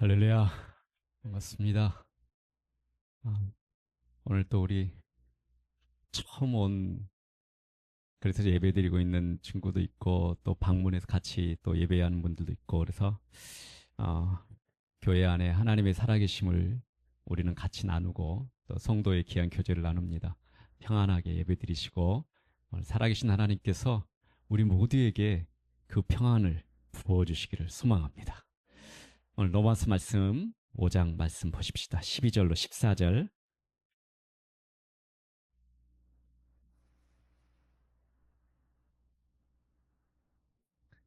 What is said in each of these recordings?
할렐루야, 반갑습니다. 아, 오늘 또 우리 처음 온, 그래서 예배드리고 있는 친구도 있고, 또 방문해서 같이 또 예배하는 분들도 있고, 그래서, 어, 교회 안에 하나님의 살아계심을 우리는 같이 나누고, 또 성도의 귀한 교제를 나눕니다. 평안하게 예배드리시고, 오늘 살아계신 하나님께서 우리 모두에게 그 평안을 부어주시기를 소망합니다. 오늘 로마서 말씀 5장 말씀 보십시다. 12절로 14절.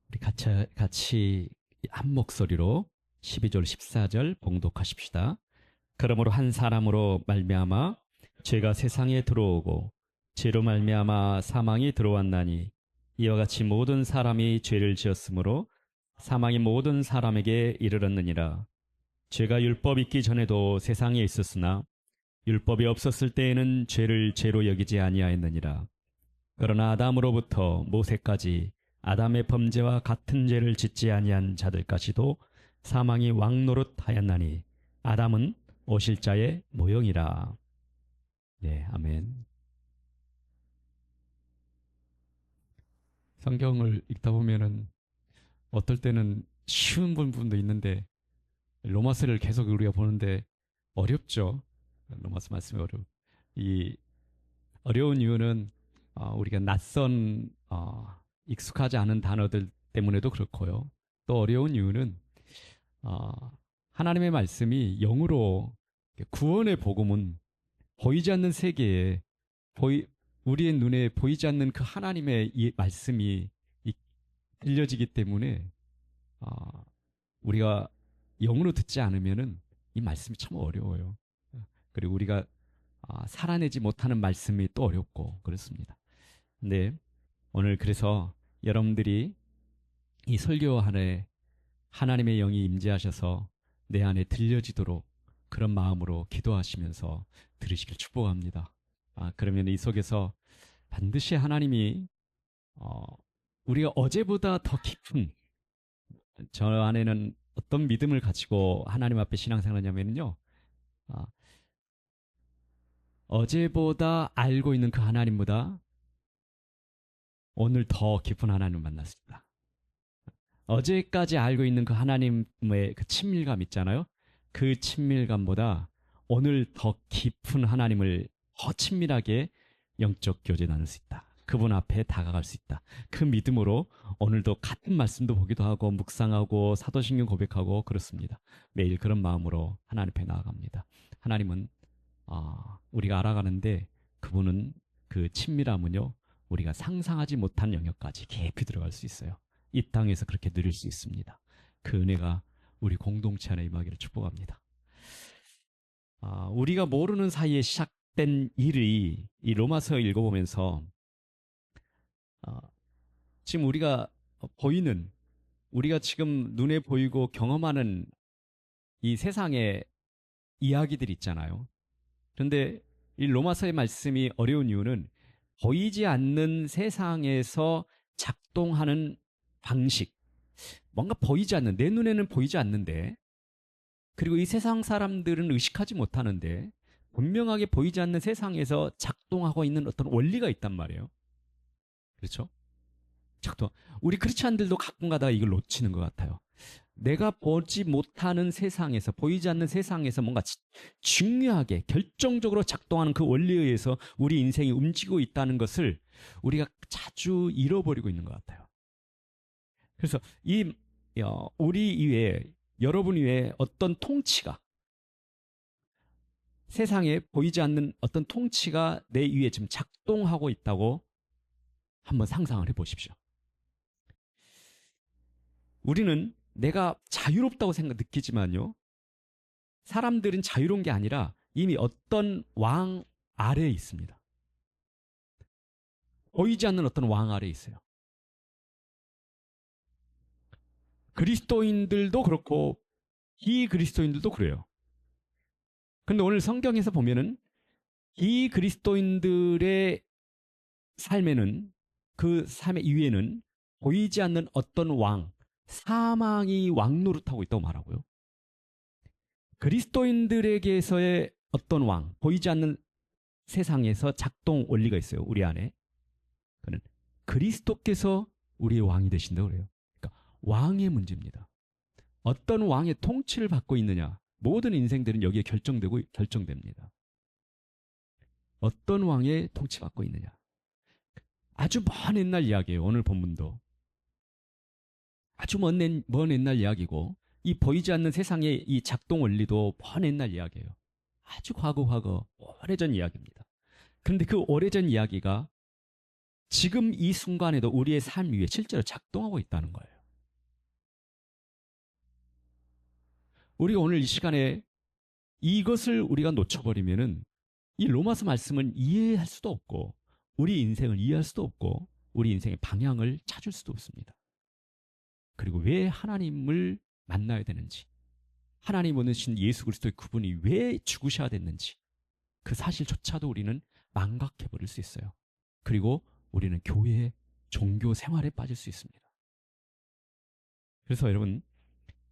우리 같이 한 목소리로 12절 14절 봉독하십시다. 그러므로 한 사람으로 말미암아 죄가 세상에 들어오고 죄로 말미암아 사망이 들어왔나니 이와 같이 모든 사람이 죄를 지었으므로 사망이 모든 사람에게 이르렀느니라. 죄가 율법 있기 전에도 세상에 있었으나 율법이 없었을 때에는 죄를 죄로 여기지 아니하였느니라. 그러나 아담으로부터 모세까지 아담의 범죄와 같은 죄를 짓지 아니한 자들까지도 사망이 왕노릇하였나니 아담은 오실자의 모형이라. 네, 아멘. 성경을 읽다 보면은 어떨 때는 쉬운 부분도 있는데 로마서를 계속 우리가 보는데 어렵죠. 로마서 말씀이 이 어려운 이유는 우리가 낯선 익숙하지 않은 단어들 때문에도 그렇고요. 또 어려운 이유는 어, 하나님의 말씀이 영으로 구원의 복음은 보이지 않는 세계에 보이, 우리의 눈에 보이지 않는 그 하나님의 이 말씀이 들려지기 때문에 어, 우리가 영으로 듣지 않으면은 이 말씀이 참 어려워요. 그리고 우리가 살아내지 못하는 말씀이 또 어렵고 그렇습니다. 근데 오늘 그래서 여러분들이 이 설교 안에 하나님의 영이 임재하셔서 내 안에 들려지도록 그런 마음으로 기도하시면서 들으시길 축복합니다. 그러면 이 속에서 반드시 하나님이 어, 우리가 어제보다 더 깊은 저 안에는 어떤 믿음을 가지고 하나님 앞에 신앙생활 하냐면요. 아, 어제보다 알고 있는 그 하나님보다 오늘 더 깊은 하나님을 만났습니다. 어제까지 알고 있는 그 하나님의 그 친밀감 있잖아요. 그 친밀감보다 오늘 더 깊은 하나님을 더 친밀하게 영적 교제 나눌 수 있다. 그분 앞에 다가갈 수 있다. 그 믿음으로 오늘도 같은 말씀도 보기도 하고 묵상하고 사도신경 고백하고 그렇습니다. 매일 그런 마음으로 하나님 앞에 나아갑니다. 하나님은 우리가 알아가는데 그분은 그 친밀함은요. 우리가 상상하지 못한 영역까지 깊이 들어갈 수 있어요. 이 땅에서 그렇게 누릴 수 있습니다. 그 은혜가 우리 공동체 안에 임하기를 축복합니다. 우리가 모르는 사이에 시작된 일이 이 로마서 읽어보면서 아, 지금 우리가 보이는 우리가 지금 눈에 보이고 경험하는 이 세상의 이야기들 있잖아요. 그런데 이 로마서의 말씀이 어려운 이유는 보이지 않는 세상에서 작동하는 방식, 뭔가 보이지 않는, 내 눈에는 보이지 않는데, 그리고 이 세상 사람들은 의식하지 못하는데, 분명하게 보이지 않는 세상에서 작동하고 있는 어떤 원리가 있단 말이에요. 그렇죠? 작동. 우리 크리스찬들도 가끔 가다가 이걸 놓치는 것 같아요. 내가 보지 못하는 세상에서, 보이지 않는 세상에서 뭔가 중요하게, 결정적으로 작동하는 그 원리에 의해서 우리 인생이 움직이고 있다는 것을 우리가 자주 잃어버리고 있는 것 같아요. 그래서 우리 이외에, 여러분 이외에 어떤 통치가, 세상에 보이지 않는 어떤 통치가 내 위에 지금 작동하고 있다고 한번 상상을 해 보십시오. 우리는 내가 자유롭다고 느끼지만요. 사람들은 자유로운 게 아니라 이미 어떤 왕 아래에 있습니다. 보이지 않는 어떤 왕 아래에 있어요. 그리스도인들도 그렇고 비그리스도인들도 그래요. 근데 오늘 성경에서 보면은 비그리스도인들의 삶에는 그 삶의 이후에는 보이지 않는 어떤 왕, 사망이 왕노릇하고 있다고 말하고요. 그리스도인들에게서의 어떤 왕, 보이지 않는 세상에서 작동 원리가 있어요. 우리 안에. 그는 그리스도께서 우리의 왕이 되신다고 그래요. 그러니까 왕의 문제입니다. 어떤 왕의 통치를 받고 있느냐. 모든 인생들은 여기에 결정되고 결정됩니다. 어떤 왕의 통치받고 있느냐. 아주 먼 옛날 이야기예요. 오늘 본문도. 아주 먼 옛날 이야기고 이 보이지 않는 세상의 이 작동 원리도 먼 옛날 이야기예요. 아주 과거 오래전 이야기입니다. 그런데 그 오래전 이야기가 지금 이 순간에도 우리의 삶 위에 실제로 작동하고 있다는 거예요. 우리가 오늘 이 시간에 이것을 우리가 놓쳐버리면은 이 로마서 말씀은 이해할 수도 없고 우리 인생을 이해할 수도 없고 우리 인생의 방향을 찾을 수도 없습니다. 그리고 왜 하나님을 만나야 되는지, 하나님 보내신 예수 그리스도의 그분이 왜 죽으셔야 됐는지 그 사실조차도 우리는 망각해버릴 수 있어요. 그리고 우리는 교회, 종교 생활에 빠질 수 있습니다. 그래서 여러분,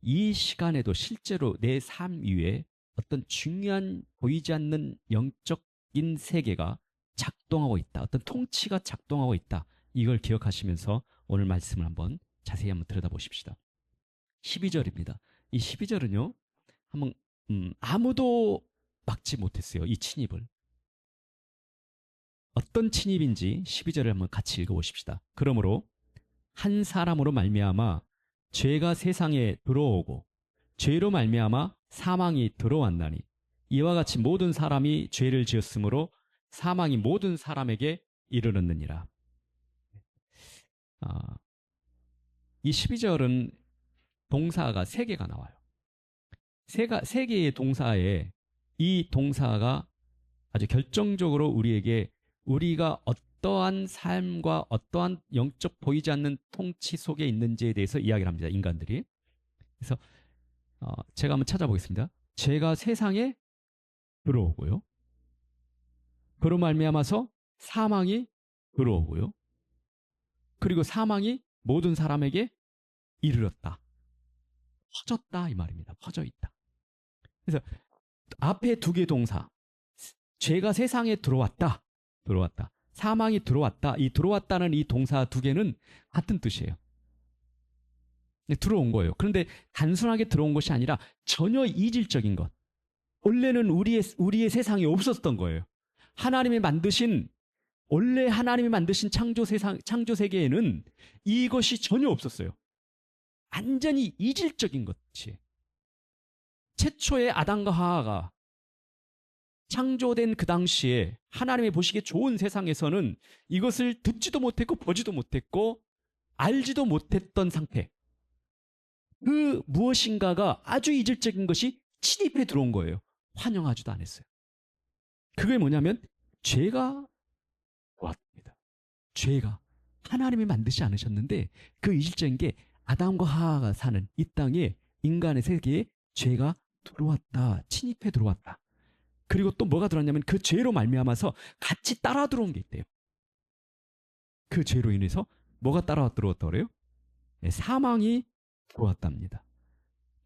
이 시간에도 실제로 내 삶 위에 어떤 중요한 보이지 않는 영적인 세계가 작동하고 있다. 어떤 통치가 작동하고 있다. 이걸 기억하시면서 오늘 말씀을 한번 자세히 한번 들여다보십시다. 12절입니다. 이 12절은요. 한번 아무도 막지 못했어요. 이 침입을. 어떤 침입인지 12절을 한번 같이 읽어보십시다. 그러므로 한 사람으로 말미암아 죄가 세상에 들어오고 죄로 말미암아 사망이 들어왔나니 이와 같이 모든 사람이 죄를 지었으므로 사망이 모든 사람에게 이르렀느니라. 이 12절은 동사가 3개가 나와요. 3개의 동사에 이 동사가 아주 결정적으로 우리에게 우리가 어떠한 삶과 어떠한 영적 보이지 않는 통치 속에 있는지에 대해서 이야기를 합니다. 인간들이. 그래서 제가 한번 찾아보겠습니다. 죄가 세상에 들어오고요. 그로 말미암아서 사망이 들어오고요. 그리고 사망이 모든 사람에게 이르렀다. 퍼졌다 이 말입니다. 퍼져 있다. 그래서 앞에 2개 동사. 죄가 세상에 들어왔다. 사망이 들어왔다. 이 들어왔다는 이 동사 2개는 같은 뜻이에요. 들어온 거예요. 그런데 단순하게 들어온 것이 아니라 전혀 이질적인 것. 원래는 우리의 세상에 없었던 거예요. 원래 하나님이 만드신 창조 세계에는 이것이 전혀 없었어요. 완전히 이질적인 것이. 최초의 아담과 하와가 창조된 그 당시에 하나님이 보시기에 좋은 세상에서는 이것을 듣지도 못했고 보지도 못했고 알지도 못했던 상태. 그 무엇인가가 아주 이질적인 것이 침입해 들어온 거예요. 환영하지도 않았어요. 그게 뭐냐면 죄가 왔습니다. 죄가 하나님이 만드지 않으셨는데 그 이질적인 게 아담과 하와가 사는 이 땅에 인간의 세계에 죄가 들어왔다. 침입해 들어왔다. 그리고 또 뭐가 들어왔냐면 그 죄로 말미암아서 같이 따라 들어온 게 있대요. 그 죄로 인해서 뭐가 따라 들어왔다 그래요? 네, 사망이 들어왔답니다.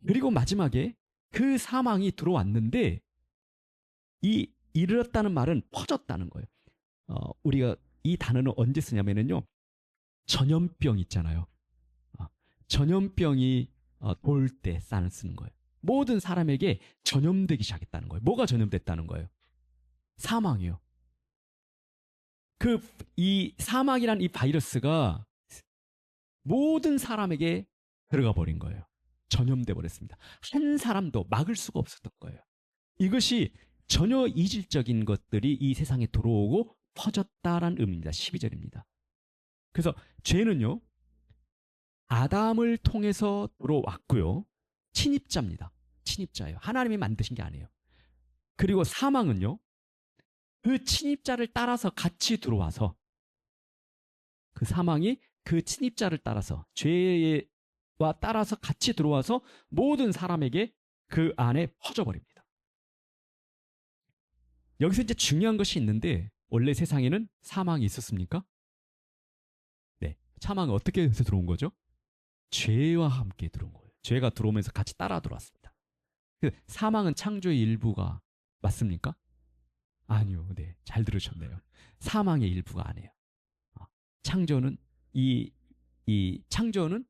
그리고 마지막에 그 사망이 들어왔는데 이 이르렀다는 말은 퍼졌다는 거예요. 우리가 이 단어는 언제 쓰냐면요. 전염병 있잖아요. 전염병이 돌 때 쓰는 거예요. 모든 사람에게 전염되기 시작했다는 거예요. 뭐가 전염됐다는 거예요? 사망이요. 이 사망이란 이 바이러스가 모든 사람에게 들어가 버린 거예요. 전염돼 버렸습니다. 한 사람도 막을 수가 없었던 거예요. 이것이 전혀 이질적인 것들이 이 세상에 들어오고 퍼졌다라는 의미입니다. 12절입니다. 그래서 죄는요. 아담을 통해서 들어왔고요. 침입자입니다. 침입자예요. 하나님이 만드신 게 아니에요. 그리고 사망은요. 그 침입자를 따라서 같이 들어와서 그 사망이 그 침입자를 따라서 죄와 따라서 같이 들어와서 모든 사람에게 그 안에 퍼져버립니다. 여기서 이제 중요한 것이 있는데 원래 세상에는 사망이 있었습니까? 네. 사망은 어떻게 해서 들어온 거죠? 죄와 함께 들어온 거예요. 죄가 들어오면서 같이 따라 들어왔습니다. 사망은 창조의 일부가 맞습니까? 아니요. 네. 잘 들으셨네요. 사망의 일부가 아니에요. 어, 창조는 이 창조는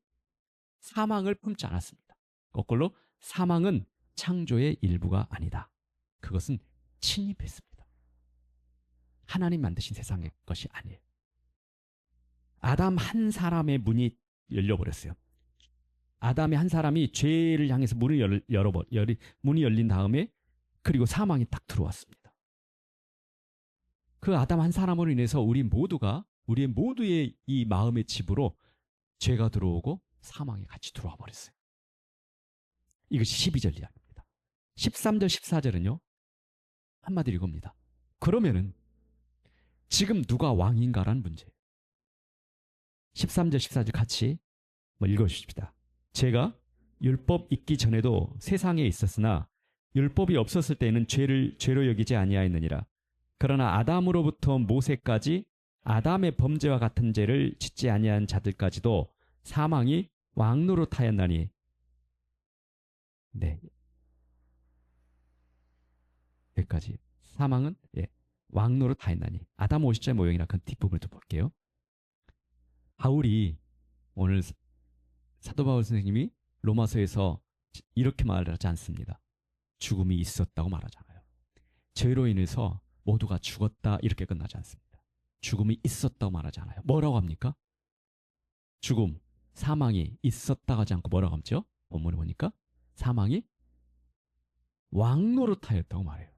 사망을 품지 않았습니다. 거꾸로 사망은 창조의 일부가 아니다. 그것은 침입했습니다. 하나님 만드신 세상의 것이 아니에요. 아담 한 사람의 문이 열려버렸어요. 아담의 한 사람이 죄를 향해서 문이 열린 다음에 그리고 사망이 딱 들어왔습니다. 그 아담 한 사람으로 인해서 우리 모두의 이 마음의 집으로 죄가 들어오고 사망이 같이 들어와 버렸어요. 이것이 12절 이야기입니다. 13절 14절은요. 한마디로 이겁니다. 그러면은 지금 누가 왕인가라는 문제예요. 13절 14절 같이 읽어주십시다. 제가 율법 있기 전에도 세상에 있었으나 율법이 없었을 때에는 죄를 죄로 여기지 아니하였느니라. 그러나 아담으로부터 모세까지 아담의 범죄와 같은 죄를 짓지 아니한 자들까지도 사망이 왕노릇하였나니. 네, 여기까지. 사망은 왕노릇하였나니. 아담 50절 모형이라 그 뒷부분을 좀 볼게요. 바울이 오늘 사도 바울 선생님이 로마서에서 이렇게 말하지 않습니다. 죽음이 있었다고 말하잖아요. 죄로 인해서 모두가 죽었다 이렇게 끝나지 않습니다. 죽음이 있었다고 말하지 않아요. 뭐라고 합니까? 죽음, 사망이 있었다 하지 않고 뭐라고 하죠? 본문에 보니까 사망이 왕노릇하였다고 말해요.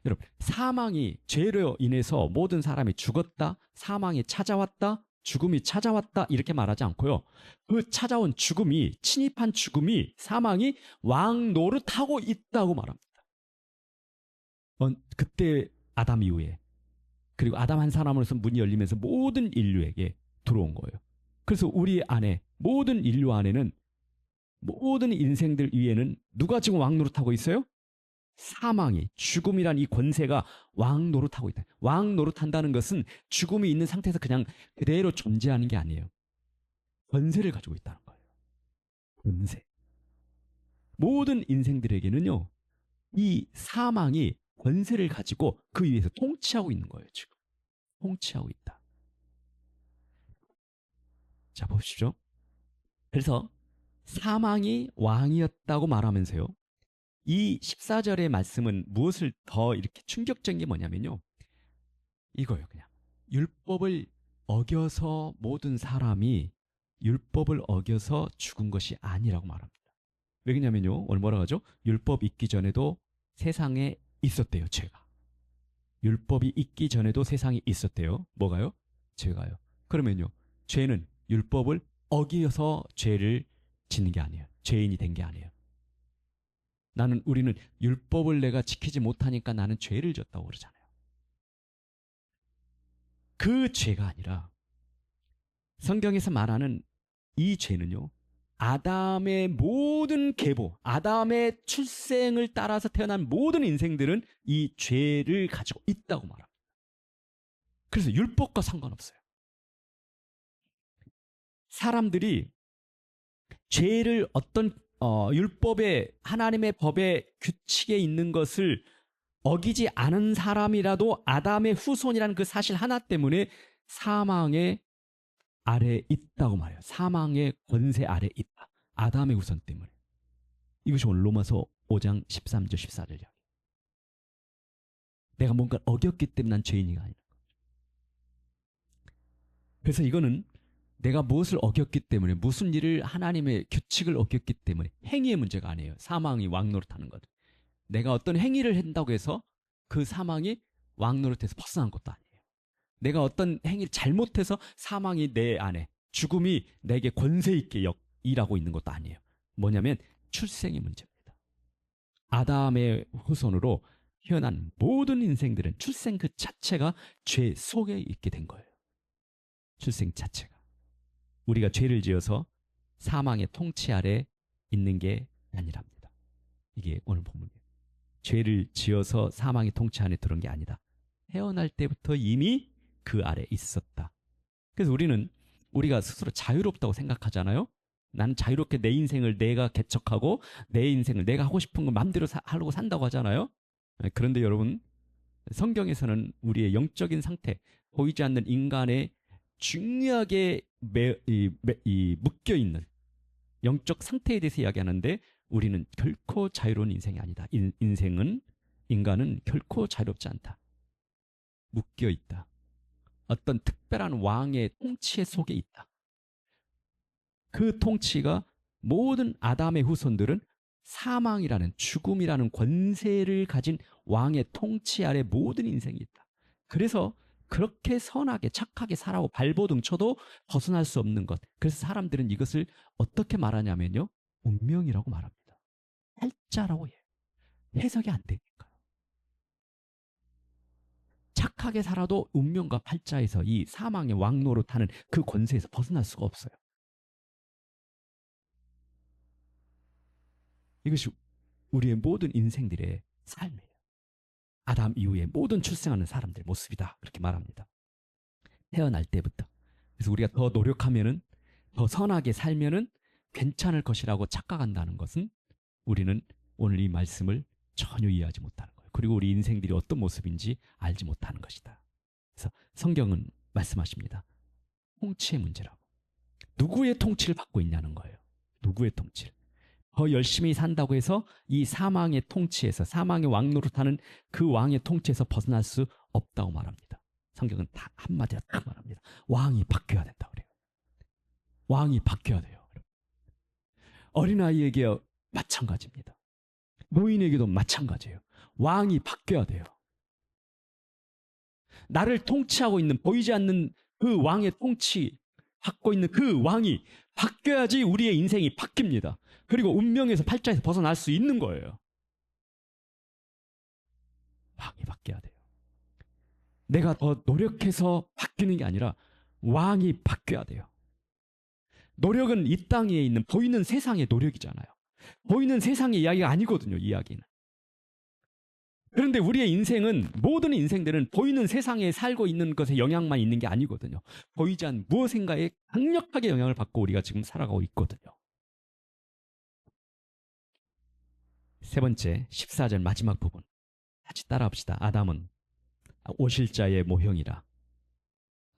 여러분, 사망이 죄로 인해서 모든 사람이 죽었다, 사망이 찾아왔다, 죽음이 찾아왔다 이렇게 말하지 않고요. 그 찾아온 죽음이, 침입한 죽음이, 사망이 왕노릇하고 있다고 말합니다. 그때 아담 이후에, 그리고 아담 한 사람으로서 문이 열리면서 모든 인류에게 들어온 거예요. 그래서 우리 안에, 모든 인류 안에는, 모든 인생들 위에는 누가 지금 왕노릇하고 있어요? 사망이, 죽음이란 이 권세가 왕노릇하고 있다. 왕노릇한다는 것은 죽음이 있는 상태에서 그냥 그대로 존재하는 게 아니에요. 권세를 가지고 있다는 거예요. 권세. 모든 인생들에게는요, 이 사망이 권세를 가지고 그 위에서 통치하고 있는 거예요. 지금 통치하고 있다. 자, 보십시오. 그래서 사망이 왕이었다고 말하면서요, 이 14절의 말씀은 무엇을 더 이렇게 충격적인 게 뭐냐면요, 이거예요. 그냥 율법을 어겨서 모든 사람이 율법을 어겨서 죽은 것이 아니라고 말합니다. 왜냐면요, 오늘 뭐라고 하죠? 율법 있기 전에도 세상에 있었대요. 죄가. 율법이 있기 전에도 세상에 있었대요. 뭐가요? 죄가요. 그러면요, 죄는 율법을 어기어서 죄를 짓는 게 아니에요. 죄인이 된 게 아니에요. 우리는 율법을 내가 지키지 못하니까 나는 죄를 졌다고 그러잖아요. 그 죄가 아니라 성경에서 말하는 이 죄는요, 아담의 모든 계보, 아담의 출생을 따라서 태어난 모든 인생들은 이 죄를 가지고 있다고 말합니다. 그래서 율법과 상관없어요. 사람들이 죄를 어떤 율법의, 하나님의 법의 규칙에 있는 것을 어기지 않은 사람이라도 아담의 후손이라는 그 사실 하나 때문에 사망의 아래에 있다고 말해요. 사망의 권세 아래에 있다. 아담의 후손 때문에. 이것이 오늘 로마서 5장 13절 14절 이야기. 내가 뭔가를 어겼기 때문에 난 죄인이 아니라. 그래서 이거는 내가 무엇을 어겼기 때문에, 무슨 일을, 하나님의 규칙을 어겼기 때문에 행위의 문제가 아니에요. 사망이 왕노릇하는 것. 내가 어떤 행위를 한다고 해서 그 사망이 왕노릇해서 벗어난 것도 아니에요. 내가 어떤 행위를 잘못해서 사망이 내 안에, 죽음이 내게 권세 있게 일하고 있는 것도 아니에요. 뭐냐면 출생의 문제입니다. 아담의 후손으로 태어난 모든 인생들은 출생 그 자체가 죄 속에 있게 된 거예요. 출생 자체가. 우리가 죄를 지어서 사망의 통치 아래 있는 게 아니랍니다. 이게 오늘 본문이에요. 죄를 지어서 사망의 통치 안에 들어온 게 아니다. 태어날 때부터 이미 그 아래 있었다. 그래서 우리가 스스로 자유롭다고 생각하잖아요. 나는 자유롭게 내 인생을 내가 개척하고 내 인생을 내가 하고 싶은 거 마음대로 하려고 산다고 하잖아요. 그런데 여러분, 성경에서는 우리의 영적인 상태, 보이지 않는 인간의 중요하게 묶여 있는 영적 상태에 대해서 이야기하는데 우리는 결코 자유로운 인생이 아니다. 인간은 결코 자유롭지 않다. 묶여 있다. 어떤 특별한 왕의 통치 속에 있다. 그 통치가 모든 아담의 후손들은 사망이라는 죽음이라는 권세를 가진 왕의 통치 아래 모든 인생이 있다. 그래서 그렇게 선하게 착하게 살아고 발버둥 쳐도 벗어날 수 없는 것. 그래서 사람들은 이것을 어떻게 말하냐면요. 운명이라고 말합니다. 팔자라고 해요. 해석이 안 되니까요. 착하게 살아도 운명과 팔자에서 이 사망의 왕노로 타는 그 권세에서 벗어날 수가 없어요. 이것이 우리의 모든 인생들의 삶이에요. 아담 이후에 모든 출생하는 사람들의 모습이다. 그렇게 말합니다. 태어날 때부터. 그래서 우리가 더 노력하면은, 더 선하게 살면은 괜찮을 것이라고 착각한다는 것은 우리는 오늘 이 말씀을 전혀 이해하지 못하는 거예요. 그리고 우리 인생들이 어떤 모습인지 알지 못하는 것이다. 그래서 성경은 말씀하십니다. 통치의 문제라고. 누구의 통치를 받고 있냐는 거예요. 누구의 통치를. 더 열심히 산다고 해서 이 사망의 통치에서, 사망의 왕노릇하는 그 왕의 통치에서 벗어날 수 없다고 말합니다. 성경은 다 한마디로 딱 말합니다. 왕이 바뀌어야 된다 그래요. 왕이 바뀌어야 돼요. 어린아이에게 마찬가지입니다. 노인에게도 마찬가지예요. 왕이 바뀌어야 돼요. 나를 통치하고 있는, 보이지 않는 그 왕의 통치 받고 있는 그 왕이 바뀌어야지 우리의 인생이 바뀝니다. 그리고 운명에서 팔자에서 벗어날 수 있는 거예요. 왕이 바뀌어야 돼요. 내가 더 노력해서 바뀌는 게 아니라 왕이 바뀌어야 돼요. 노력은 이 땅에 있는 보이는 세상의 노력이잖아요. 보이는 세상의 이야기가 아니거든요. 이야기는. 그런데 우리의 인생은, 모든 인생들은 보이는 세상에 살고 있는 것에 영향만 있는 게 아니거든요. 보이지 않는 무엇인가에 강력하게 영향을 받고 우리가 지금 살아가고 있거든요. 세 번째, 14절 마지막 부분. 같이 따라합시다. 아담은 오실 자의 모형이라.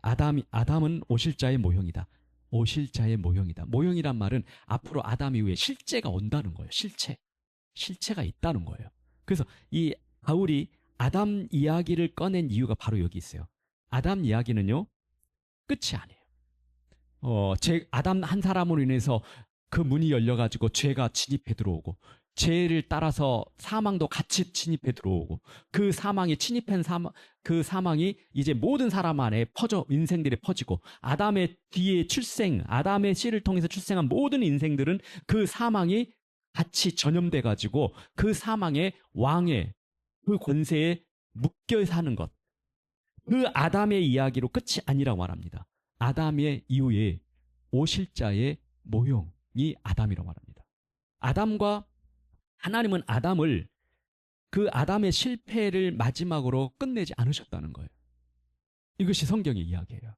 아담은 오실 자의 모형이다. 오실 자의 모형이다. 모형이란 말은 앞으로 아담 이후에 실제가 온다는 거예요. 실체가 있다는 거예요. 그래서 이 바울이 아담 이야기를 꺼낸 이유가 바로 여기 있어요. 아담 이야기는요, 끝이 아니에요. 아담 한 사람으로 인해서 그 문이 열려가지고 죄가 진입해 들어오고, 죄를 따라서 사망도 같이 진입해 들어오고, 그 사망이 침입한 그 사망이 이제 모든 사람 안에 인생들이 퍼지고, 아담의 뒤에 아담의 씨를 통해서 출생한 모든 인생들은 그 사망이 같이 전염돼 가지고 그 사망의 왕의 그 권세에 묶여 사는 것. 그 아담의 이야기로 끝이 아니라고 말합니다. 아담의 이후에 오실 자의 모형이 아담이라고 말합니다. 하나님은 아담을, 그 아담의 실패를 마지막으로 끝내지 않으셨다는 거예요. 이것이 성경의 이야기예요.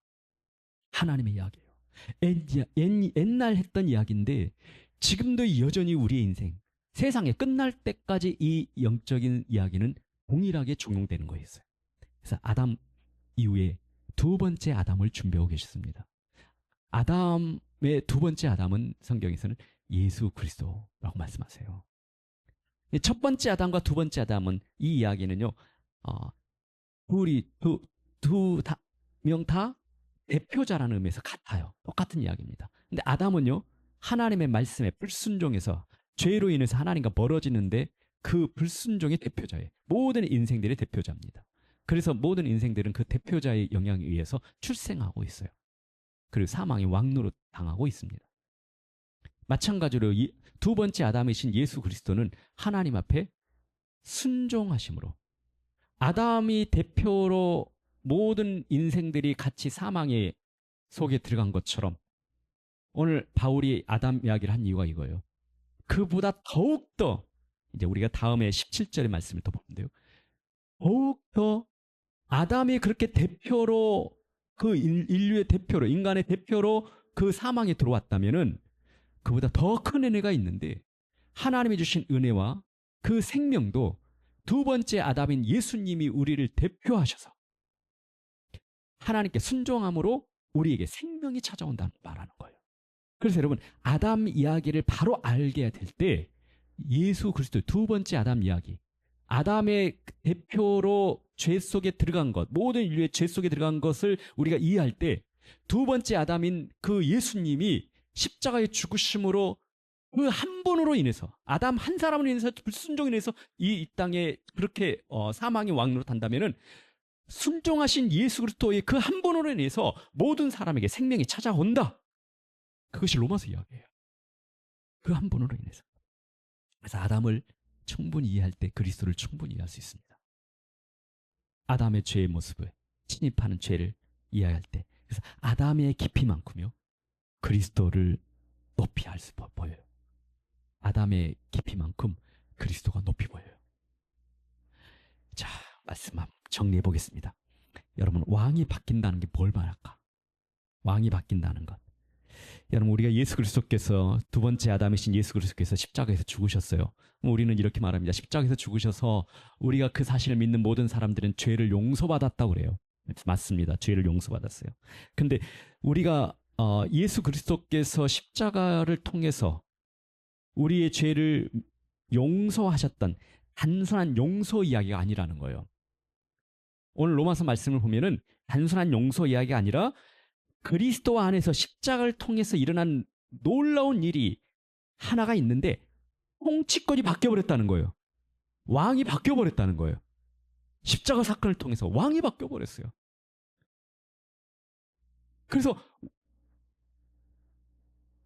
하나님의 이야기예요. 옛날 했던 이야기인데 지금도 여전히 우리의 인생, 세상에 끝날 때까지 이 영적인 이야기는 동일하게 적용되는 거였어요. 그래서 아담 이후에 두 번째 아담을 준비하고 계셨습니다. 아담의 두 번째 아담은 성경에서는 예수 그리스도라고 말씀하세요. 첫 번째 아담과 두 번째 아담은, 이 이야기는요, 두 명 다 대표자라는 의미에서 같아요. 똑같은 이야기입니다. 근데 아담은요, 하나님의 말씀에 불순종해서 죄로 인해서 하나님과 멀어지는데 그 불순종의 대표자예요. 모든 인생들의 대표자입니다. 그래서 모든 인생들은 그 대표자의 영향에 의해서 출생하고 있어요. 그리고 사망의 왕노로 당하고 있습니다. 마찬가지로 이 두 번째 아담이신 예수 그리스도는 하나님 앞에 순종하심으로, 아담이 대표로 모든 인생들이 같이 사망의 속에 들어간 것처럼, 오늘 바울이 아담 이야기를 한 이유가 이거예요. 그보다 더욱더, 이제 우리가 다음에 17절의 말씀을 더 보는데요, 더욱더 아담이 그렇게 대표로, 그 인류의 대표로, 인간의 대표로 그 사망에 들어왔다면은 그보다 더 큰 은혜가 있는데 하나님이 주신 은혜와 그 생명도 두 번째 아담인 예수님이 우리를 대표하셔서 하나님께 순종함으로 우리에게 생명이 찾아온다는 말하는 거예요. 그래서 여러분, 아담 이야기를 바로 알게 될 때 예수 그리스도의 두 번째 아담 이야기, 아담의 대표로 죄 속에 들어간 것, 모든 인류의 죄 속에 들어간 것을 우리가 이해할 때 두 번째 아담인 그 예수님이 십자가의 죽으심으로 그 한 분으로 인해서, 아담 한 사람으로 인해서, 불순종으로 인해서 이 땅에 그렇게 사망의 왕노로 탄다면은 순종하신 예수 그리스도의 그 한 분으로 인해서 모든 사람에게 생명이 찾아온다. 그것이 로마서 이야기예요. 그 한 분으로 인해서. 그래서 아담을 충분히 이해할 때 그리스도를 충분히 이해할 수 있습니다. 아담의 죄의 모습을, 침입하는 죄를 이해할 때, 그래서 아담의 깊이만큼요 그리스도를 높이 할 수 보여요. 아담의 깊이만큼 그리스도가 높이 보여요. 자, 말씀 한번 정리해 보겠습니다. 여러분, 왕이 바뀐다는 게 뭘 말할까? 왕이 바뀐다는 것. 여러분, 우리가 예수 그리스도께서, 두 번째 아담이신 예수 그리스도께서 십자가에서 죽으셨어요. 우리는 이렇게 말합니다. 십자가에서 죽으셔서 우리가 그 사실을 믿는 모든 사람들은 죄를 용서받았다고 그래요. 맞습니다. 죄를 용서받았어요. 근데 우리가 예수 그리스도께서 십자가를 통해서 우리의 죄를 용서하셨던 단순한 용서 이야기가 아니라는 거예요. 오늘 로마서 말씀을 보면은 단순한 용서 이야기가 아니라 그리스도 안에서 십자가를 통해서 일어난 놀라운 일이 하나가 있는데 통치권이 바뀌어버렸다는 거예요. 왕이 바뀌어버렸다는 거예요. 십자가 사건을 통해서 왕이 바뀌어버렸어요. 그래서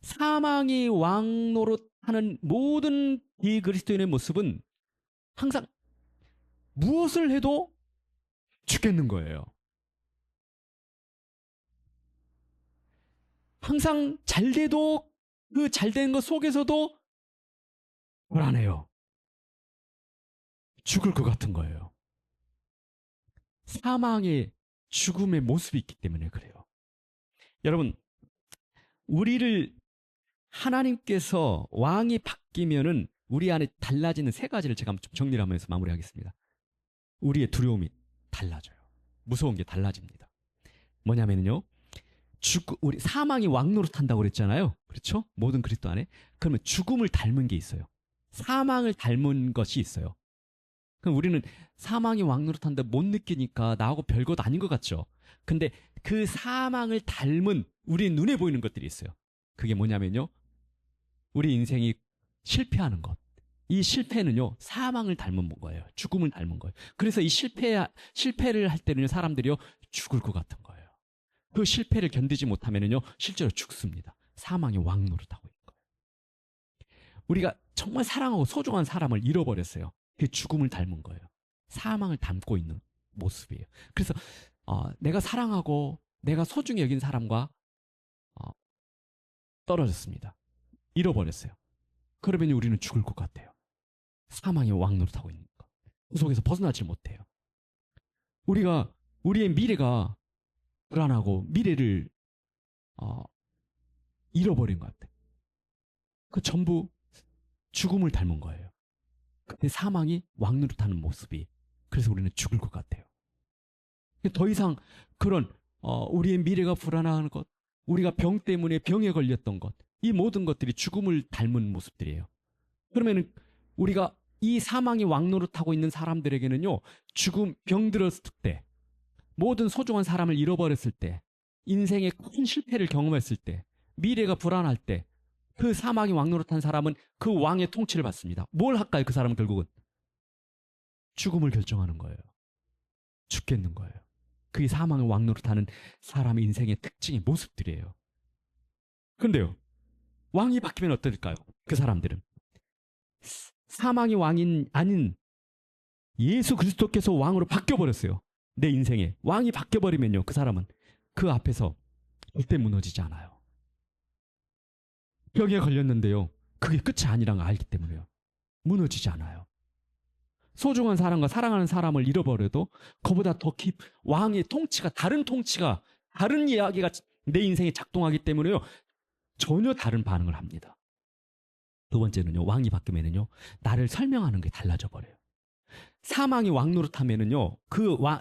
사망이 왕 노릇하는 모든 비그리스도인의 모습은 항상 무엇을 해도 죽겠는 거예요. 항상 잘 돼도 그 잘된 것 속에서도 불안해요. 죽을 것 같은 거예요. 사망의 죽음의 모습이 있기 때문에 그래요. 여러분, 우리를 하나님께서 왕이 바뀌면은 우리 안에 달라지는 세 가지를 제가 좀 정리를 하면서 마무리하겠습니다. 우리의 두려움이 달라져요. 무서운 게 달라집니다. 뭐냐면요, 우리 사망이 왕노릇한다고 그랬잖아요. 그렇죠? 모든 그리스도 안에. 그러면 죽음을 닮은 게 있어요. 사망을 닮은 것이 있어요. 그럼 우리는 사망이 왕노릇한다 못 느끼니까 나하고 별것 아닌 것 같죠. 근데 그 사망을 닮은 우리 눈에 보이는 것들이 있어요. 그게 뭐냐면요, 우리 인생이 실패하는 것. 이 실패는요, 사망을 닮은 거예요. 죽음을 닮은 거예요. 그래서 이 실패를 할 때는요, 사람들이요, 죽을 것 같은 거예요. 그 실패를 견디지 못하면요, 실제로 죽습니다. 사망이 왕노릇하고 있는 거예요. 우리가 정말 사랑하고 소중한 사람을 잃어버렸어요. 그게 죽음을 닮은 거예요. 사망을 닮고 있는 모습이에요. 그래서 내가 사랑하고 내가 소중히 여긴 사람과 떨어졌습니다. 잃어버렸어요. 그러면 우리는 죽을 것 같아요. 사망이 왕노릇하고 있는 것. 그 속에서 벗어나지 못해요. 우리의 미래가 불안하고 미래를 잃어버린 것 같아요. 그 전부 죽음을 닮은 거예요. 근데 사망이 왕노릇하는 모습이, 그래서 우리는 죽을 것 같아요. 더 이상 그런 우리의 미래가 불안한 것, 우리가 병 때문에 병에 걸렸던 것, 이 모든 것들이 죽음을 닮은 모습들이에요. 그러면 우리가 이 사망이 왕노릇하고 있는 사람들에게는요, 죽음, 병 들었을 때, 모든 소중한 사람을 잃어버렸을 때, 인생의 큰 실패를 경험했을 때, 미래가 불안할 때, 그 사망이 왕노릇한 사람은 그 왕의 통치를 받습니다. 뭘 할까요? 그 사람은 결국은 죽음을 결정하는 거예요. 죽겠는 거예요. 그게 사망의 왕노릇하는 사람의 인생의 특징의 모습들이에요. 그런데요, 왕이 바뀌면 어떨까요? 그 사람들은 사망의 왕인 아닌 예수 그리스도께서 왕으로 바뀌어버렸어요. 내 인생에 왕이 바뀌어버리면요, 그 사람은 그 앞에서 절대 무너지지 않아요. 병에 걸렸는데요, 그게 끝이 아니란 걸 알기 때문에요, 무너지지 않아요. 소중한 사람과 사랑하는 사람을 잃어버려도 그보다 더 왕의 통치가, 다른 통치가, 다른 이야기가 내 인생에 작동하기 때문에요, 전혀 다른 반응을 합니다. 두 번째는요, 왕이 바뀌면은요, 나를 설명하는 게 달라져 버려요. 사망이 왕노릇하면은요,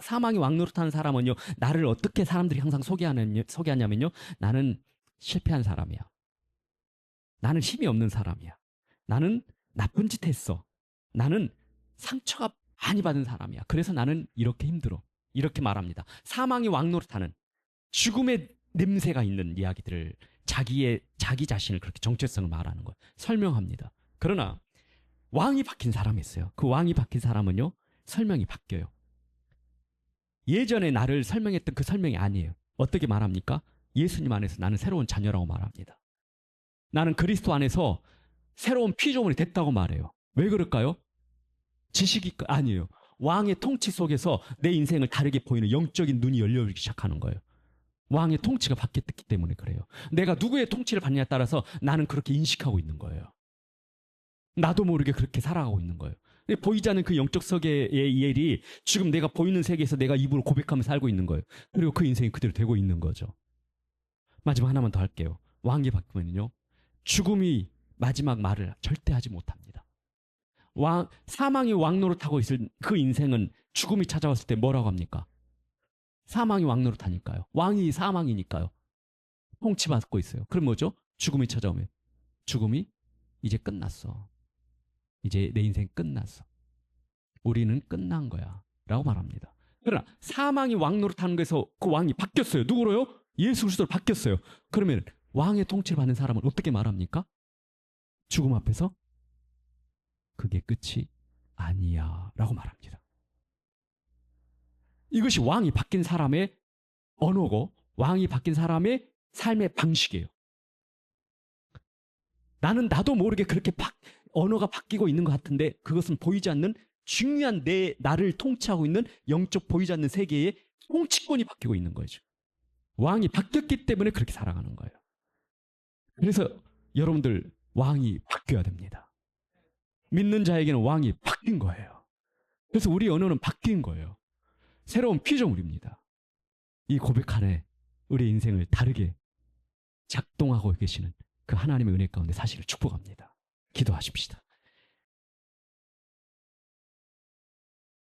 사망이 왕노릇하는 사람은요, 나를 어떻게 사람들이 항상 소개하냐면요, 나는 실패한 사람이야. 나는 힘이 없는 사람이야. 나는 나쁜 짓 했어. 나는 상처가 많이 받은 사람이야. 그래서 나는 이렇게 힘들어. 이렇게 말합니다. 사망이 왕노릇하는 죽음의 냄새가 있는 이야기들을 자기 자신을 그렇게 정체성을 말하는 거예요. 설명합니다. 그러나 왕이 바뀐 사람이 있어요. 그 왕이 바뀐 사람은요, 설명이 바뀌어요. 예전에 나를 설명했던 그 설명이 아니에요. 어떻게 말합니까? 예수님 안에서 나는 새로운 자녀라고 말합니다. 나는 그리스도 안에서 새로운 피조물이 됐다고 말해요. 왜 그럴까요? 지식이 아니에요. 왕의 통치 속에서 내 인생을 다르게 보이는 영적인 눈이 열려오기 시작하는 거예요. 왕의 통치가 바뀌었기 때문에 그래요. 내가 누구의 통치를 받느냐에 따라서 나는 그렇게 인식하고 있는 거예요. 나도 모르게 그렇게 살아가고 있는 거예요. 보이지 않는 그 영적 세계의 일이 지금 내가 보이는 세계에서 내가 입으로 고백하면서 살고 있는 거예요. 그리고 그 인생이 그대로 되고 있는 거죠. 마지막 하나만 더 할게요. 왕이 바뀌면요, 죽음이 마지막 말을 절대 하지 못합니다. 사망이 왕노릇하고 있을 그 인생은 죽음이 찾아왔을 때 뭐라고 합니까? 사망이 왕노릇하니까요. 왕이 사망이니까요. 통치받고 있어요. 그럼 뭐죠? 죽음이 찾아오면 죽음이 이제 끝났어. 이제 내 인생 끝났어. 우리는 끝난 거야. 라고 말합니다. 그러나 사망이 왕노릇하는 거에서 그 왕이 바뀌었어요. 누구로요? 예수 그리스도로 바뀌었어요. 그러면 왕의 통치를 받는 사람은 어떻게 말합니까? 죽음 앞에서 그게 끝이 아니야 라고 말합니다. 이것이 왕이 바뀐 사람의 언어고 왕이 바뀐 사람의 삶의 방식이에요. 나도 모르게 그렇게 언어가 바뀌고 있는 것 같은데 그것은 보이지 않는 중요한 나를 통치하고 있는 영적 보이지 않는 세계의 통치권이 바뀌고 있는 거죠. 왕이 바뀌었기 때문에 그렇게 살아가는 거예요. 그래서 여러분들 왕이 바뀌어야 됩니다. 믿는 자에게는 왕이 바뀐 거예요. 그래서 우리 언어는 바뀐 거예요. 새로운 피조물입니다. 이 고백 안에 우리 인생을 다르게 작동하고 계시는 그 하나님의 은혜 가운데 사실을 축복합니다. 기도하십시다.